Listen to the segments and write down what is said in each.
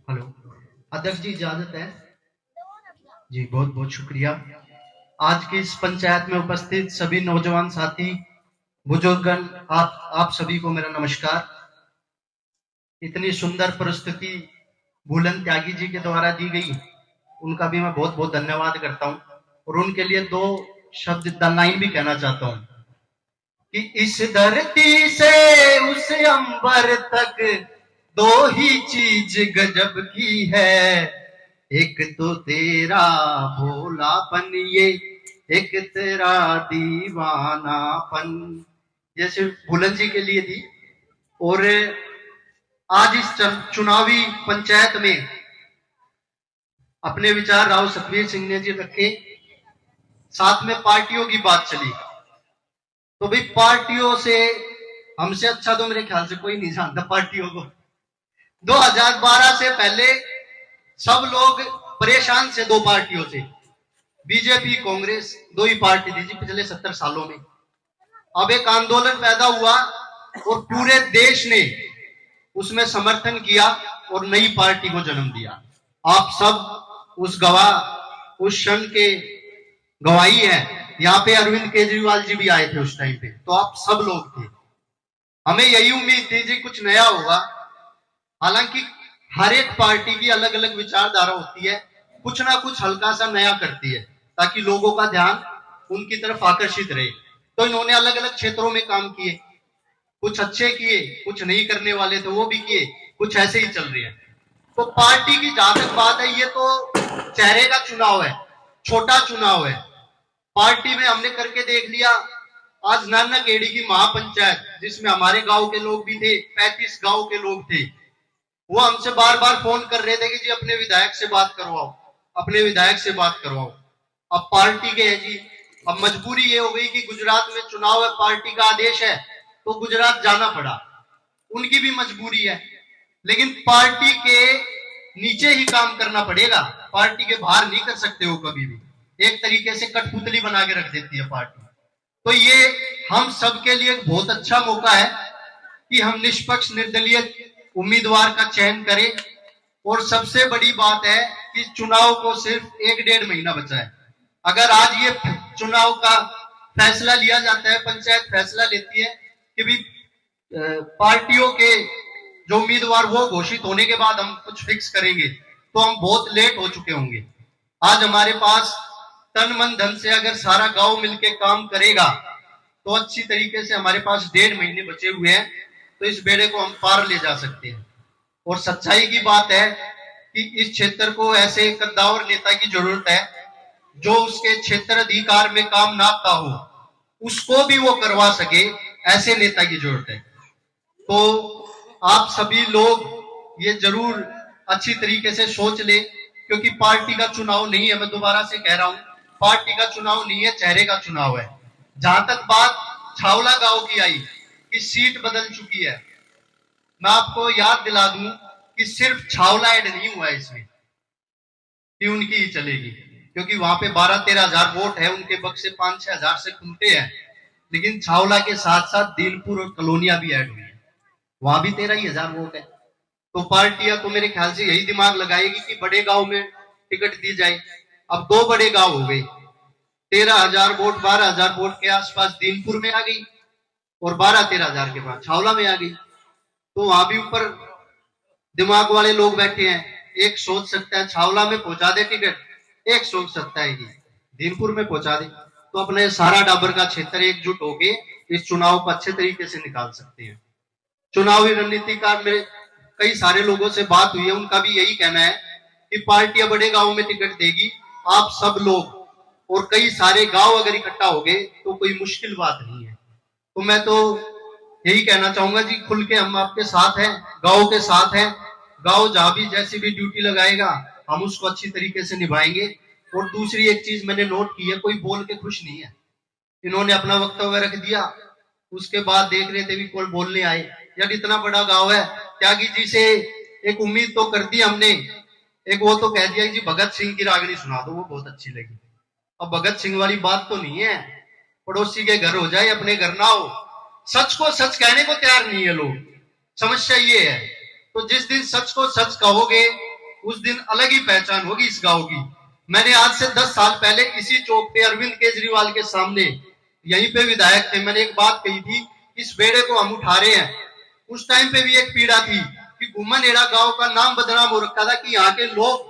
Hello अध्यक्ष जी, इजाजत है जी। बहुत बहुत शुक्रिया। आज की इस पंचायत में उपस्थित सभी नौजवान साथी, बुजुर्गगण, आप सभी को मेरा नमस्कार। इतनी सुंदर प्रस्तुति भूलन त्यागी जी के द्वारा दी गई, उनका भी मैं बहुत बहुत धन्यवाद करता हूं। और उनके लिए दो शब्द लाइन भी कहना चाहता हूं कि इस धरती से उस अंबर तक दो ही चीज गजब की है, एक तो तेरा भोलापन, ये एक तेरा दीवानापन। ये सिर्फ भूलन जी के लिए थी। और आज इस चुनावी पंचायत में अपने विचार राव सतवीर सिंह ने जी रखे, साथ में पार्टियों की बात चली। तो भाई पार्टियों से हमसे अच्छा तो मेरे ख्याल से कोई नहीं जानता पार्टियों को। 2012 से पहले सब लोग परेशान से दो पार्टियों से, बीजेपी कांग्रेस, दो ही पार्टी थी जी पिछले 70 सालों में। अब एक आंदोलन पैदा हुआ और पूरे देश ने उसमें समर्थन किया और नई पार्टी को जन्म दिया। आप सब उस क्षण के गवाही है। यहाँ पे अरविंद केजरीवाल जी भी आए थे उस टाइम पे, तो आप सब लोग थे। हमें यही उम्मीद थी जी कुछ नया होगा। हालांकि हर एक पार्टी की अलग अलग विचारधारा होती है, कुछ ना कुछ हल्का सा नया करती है ताकि लोगों का ध्यान उनकी तरफ आकर्षित रहे। तो इन्होंने अलग अलग क्षेत्रों में काम किए, कुछ अच्छे किए, कुछ नहीं करने वाले थे वो भी किए, कुछ ऐसे ही चल रही है। तो पार्टी की जहां तक बात है, ये तो चेहरे का चुनाव है, छोटा चुनाव है। पार्टी में हमने करके देख लिया। आज नानक एडी की महापंचायत, जिसमें हमारे गांव के लोग भी थे, 35 गांव के लोग थे, वो हमसे बार बार फोन कर रहे थे कि जी अपने विधायक से बात करवाओ, अपने विधायक से बात करवाओ। अब पार्टी के है जी, अब मजबूरी ये हो गई कि गुजरात में चुनाव है, पार्टी का आदेश है, तो गुजरात जाना पड़ा। उनकी भी मजबूरी है, लेकिन पार्टी के नीचे ही काम करना पड़ेगा, पार्टी के बाहर नहीं कर सकते हो कभी भी। एक तरीके से कठपुतली बना के रख देती है पार्टी। तो ये हम सबके लिए एक बहुत अच्छा मौका है कि हम निष्पक्ष निर्दलीय उम्मीदवार का चयन करें। और सबसे बड़ी बात है कि चुनाव को सिर्फ 1-1.5 महीना बचा है। अगर आज ये चुनाव का फैसला लिया जाता है, पंचायत फैसला लेती है कि भी पार्टियों के जो उम्मीदवार वो घोषित होने के बाद हम कुछ फिक्स करेंगे, तो हम बहुत लेट हो चुके होंगे। आज हमारे पास तन मन धन से अगर सारा गांव मिलके काम करेगा तो अच्छी तरीके से हमारे पास 1.5 महीने बचे हुए हैं, तो इस बेड़े को हम पार ले जा सकते हैं। और सच्चाई की बात है कि इस क्षेत्र को ऐसे कद्दावर नेता की जरूरत है जो उसके क्षेत्र अधिकार में काम ना आता हो, उसको भी वो करवा सके, ऐसे नेता की जरूरत है। तो आप सभी लोग ये जरूर अच्छी तरीके से सोच ले, क्योंकि पार्टी का चुनाव नहीं है, मैं दोबारा से कह रहा हूं, पार्टी का चुनाव नहीं है, चेहरे का चुनाव है। जहां तक बात छावला गांव की आई कि सीट बदल चुकी है, मैं आपको याद दिला दूं कि सिर्फ छावला ऐड नहीं हुआ है इसमें कि उनकी ही चलेगी, क्योंकि वहां पे 12-13 हजार वोट है, उनके बक्से 5-6 हजार से खुलते हैं। लेकिन छावला के साथ साथ दिलपुर और कलोनिया भी ऐड हुई है, वहां भी 13,000 वोट है। तो पार्टियां तो मेरे ख्याल से यही दिमाग लगाएगी कि बड़े गांव में टिकट दी जाए। अब 2 बड़े गांव हो गए, 13,000 वोट, 12,000 वोट के आसपास दिलपुर में आ गई और 12-13 हजार के बाद छावला में आ गई। तो वहां भी ऊपर दिमाग वाले लोग बैठे हैं। एक सोच सकता है छावला में पहुंचा दे टिकट, एक सोच सकता है कि दीनपुर में पहुंचा दे। तो अपने सारा डाबर का क्षेत्र एकजुट होके इस चुनाव को अच्छे तरीके से निकाल सकते हैं। चुनावी रणनीतिकार में कई सारे लोगों से बात हुई है, उनका भी यही कहना है कि पार्टियां बड़े गांव में टिकट देगी, आप सब लोग और कई सारे गांव अगर इकट्ठा हो गए तो कोई मुश्किल बात नहीं है। तो मैं तो यही कहना चाहूंगा जी, खुल के हम आपके साथ हैं, गांव के साथ हैं। गांव जहां भी जैसी भी ड्यूटी लगाएगा हम उसको अच्छी तरीके से निभाएंगे। और दूसरी एक चीज मैंने नोट की है, कोई बोल के खुश नहीं है। इन्होंने अपना वक्तव्य रख दिया, उसके बाद देख रहे थे भी कोई बोलने आए। यार इतना बड़ा गांव है, त्यागी जी से एक उम्मीद तो कर दी हमने, एक वो तो कह दिया जी भगत सिंह की रागनी सुना दो, वो बहुत अच्छी लगी। अब भगत सिंह वाली बात तो नहीं है, पड़ोसी के घर हो जाए अपने घर ना हो। सच को सच कहने को तैयार नहीं है लोग, समस्या ये है। तो जिस दिन सच को सच कहोगे उस दिन अलग ही पहचान होगी इस गांव की। मैंने आज से 10 साल पहले इसी चौक पे अरविंद केजरीवाल के सामने, यहीं पे विधायक थे, मैंने एक बात कही थी, इस बेड़े को हम उठा रहे हैं। उस टाइम पे भी एक पीड़ा थी कि घुमनेड़ा गांव का नाम बदनाम हो रखा था कि यहाँ के लोग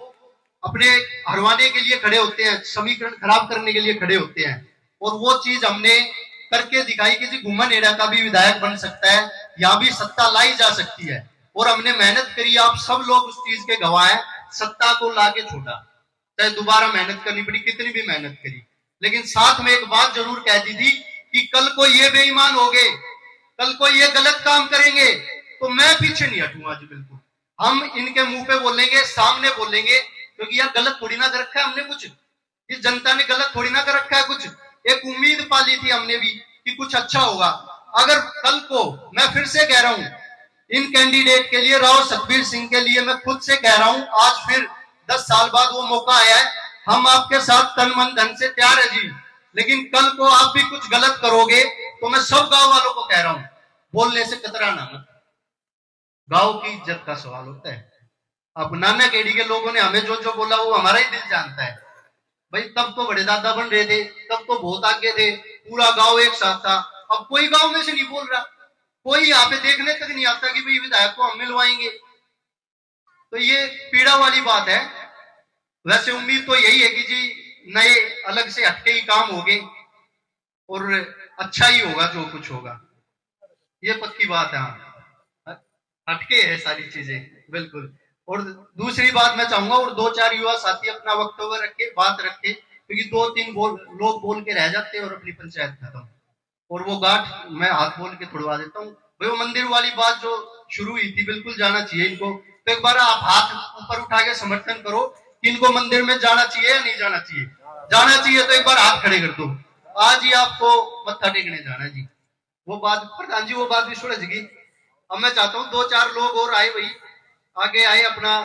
अपने हरवाने के लिए खड़े होते हैं, समीकरण खराब करने के लिए खड़े होते हैं। और वो चीज हमने करके दिखाई कि जी घुमनेड़ा का भी विधायक बन सकता है, यहाँ भी सत्ता लाई जा सकती है। और हमने मेहनत करी, आप सब लोग उस चीज के गवाह हैं। सत्ता को लाके छोड़ा, चाहे दोबारा मेहनत करनी पड़ी, कितनी भी मेहनत करी, लेकिन साथ में एक बात जरूर कहती थी कि कल को ये बेईमान हो गए, कल को ये गलत काम करेंगे तो मैं पीछे नहीं हटूंगा जी। बिल्कुल हम इनके मुंह पे बोलेंगे, सामने बोलेंगे, क्योंकि यार गलत थोड़ी ना कर रखा है हमने कुछ, इस जनता ने गलत थोड़ी ना कर रखा है कुछ। एक उम्मीद पाली थी हमने भी कि कुछ अच्छा होगा। अगर कल को, मैं फिर से कह रहा हूं, इन कैंडिडेट के लिए, राव सतबीर सिंह के लिए मैं खुद से कह रहा हूं, आज फिर 10 साल बाद वो मौका आया है, हम आपके साथ तन मन धन से तैयार है जी। लेकिन कल को आप भी कुछ गलत करोगे तो मैं सब गांव वालों को कह रहा हूं, बोलने से कतराना मत। गांव की इज्जत का सवाल होता है। अब नानक एडी के लोगों ने हमें जो जो बोला वो हमारा ही दिल जानता है। भाई तब तो बड़े दादा बन रहे थे, तब तो बहुत आगे थे, पूरा गांव एक साथ था। अब कोई गांव में से नहीं बोल रहा, कोई यहाँ पे देखने तक नहीं आता कि भाई विधायक को हम मिलवाएंगे। तो ये पीड़ा वाली बात है। वैसे उम्मीद तो यही है कि जी नए अलग से हटके ही काम होंगे और अच्छा ही होगा जो कुछ होगा, ये पक्की बात है। हाँ, हटके है सारी चीजें, बिल्कुल। और दूसरी बात मैं चाहूंगा, और 2-4 युवा साथी अपना वक्तव्य रखे, बात रखे, क्योंकि 2-3 लोग बोल के रह जाते हैं और अपनी पंचायत खत्म। और वो गांठ मैं हाथ बोल के तोड़वा देता हूँ। भाई वो मंदिर वाली बात जो शुरू हुई थी, बिल्कुल जाना चाहिए इनको। तो एक बार आप हाथ ऊपर उठा के समर्थन करो कि इनको मंदिर में जाना चाहिए या नहीं जाना चाहिए। जाना चाहिए तो एक बार हाथ खड़े कर दो। आज ही आपको मत्था टेकने जाना है जी। वो बात प्रधान जी, वो बात भी सुलझ गई। अब मैं चाहता हूँ 2-4 लोग और आए, भाई आगे आए, अपना